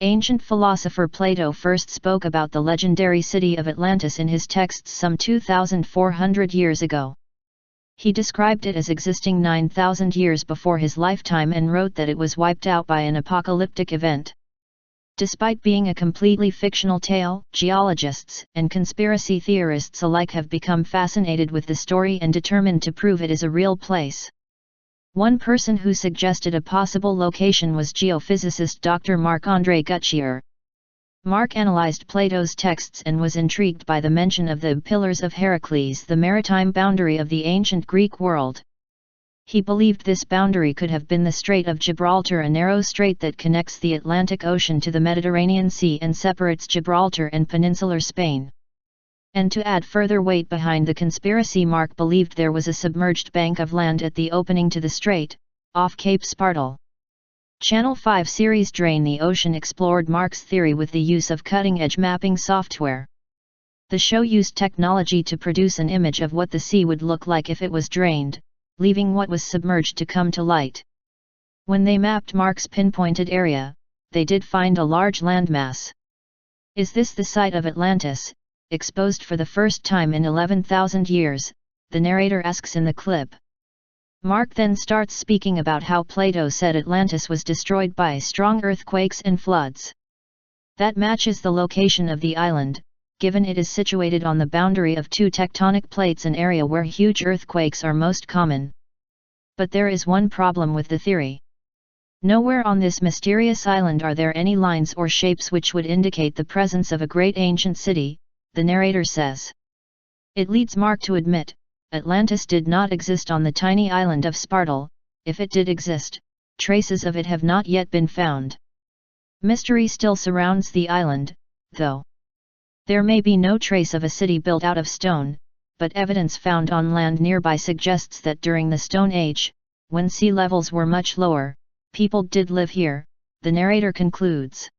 Ancient philosopher Plato first spoke about the legendary city of Atlantis in his texts some 2,400 years ago. He described it as existing 9,000 years before his lifetime and wrote that it was wiped out by an apocalyptic event. Despite being a completely fictional tale, geologists and conspiracy theorists alike have become fascinated with the story and determined to prove it is a real place. One person who suggested a possible location was geophysicist Dr Marc-Andre Gutscher. Marc analyzed Plato's texts and was intrigued by the mention of the Pillars of Heracles, the maritime boundary of the ancient Greek world. He believed this boundary could have been the Strait of Gibraltar, a narrow strait that connects the Atlantic Ocean to the Mediterranean Sea and separates Gibraltar and peninsular Spain. And to add further weight behind the conspiracy, Marc believed there was a submerged bank of land at the opening to the strait, off Cape Spartel. Channel 5 series Drain the Ocean explored Marc's theory with the use of cutting-edge mapping software. The show used technology to produce an image of what the sea would look like if it was drained, leaving what was submerged to come to light. When they mapped Marc's pinpointed area, they did find a large landmass. Is this the site of Atlantis, exposed for the first time in 11,000 years, the narrator asks in the clip. Marc then starts speaking about how Plato said Atlantis was destroyed by strong earthquakes and floods. That matches the location of the island, given it is situated on the boundary of two tectonic plates, an area where huge earthquakes are most common. But there is one problem with the theory. Nowhere on this mysterious island are there any lines or shapes which would indicate the presence of a great ancient city, the narrator says. It leads Marc to admit, Atlantis did not exist on the tiny island of Spartel. If it did exist, traces of it have not yet been found. Mystery still surrounds the island, though. There may be no trace of a city built out of stone, but evidence found on land nearby suggests that during the Stone Age, when sea levels were much lower, people did live here, the narrator concludes.